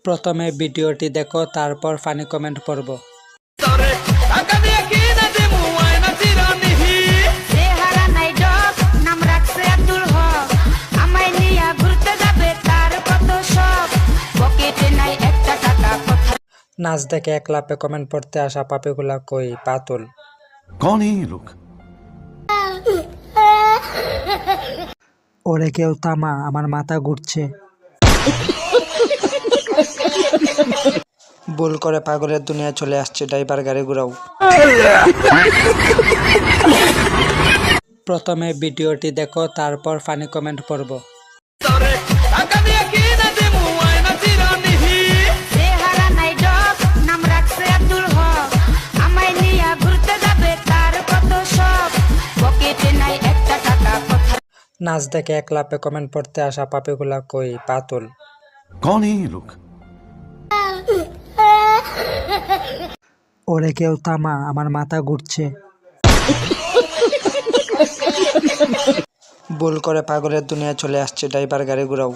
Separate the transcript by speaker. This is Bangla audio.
Speaker 1: প্রথমে ভিডিওটি দেখো, তারপর ফানি কমেন্ট পড়ব। নাচ দেখে এক লাফে কমেন্ট পড়তে আসা পাপিগুলা কই পাতুল।
Speaker 2: कौन है ये लोग?
Speaker 1: ওরে কেউ থামা, আমার মাথা ঘুরছে। ভুল করে পাগলের দুনিয়ায় চলে আসছে, ড্রাইভার গাড়ি ঘুরাও। প্রথমে ভিডিওটি দেখো, তারপর ফানি কমেন্ট পড়ব। নাচ দেখে এক লাফে কমেন্ট পড়তে আসা পাপিগুলা কই পাতুল।
Speaker 2: कौन है ये लोग?
Speaker 1: ওরে কেউ থামা, আমার মাথা ঘুরছে। ভুল করে পাগলের দুনিয়ায় চলে আসছে, ড্রাইভার গাড়ি ঘুরাও।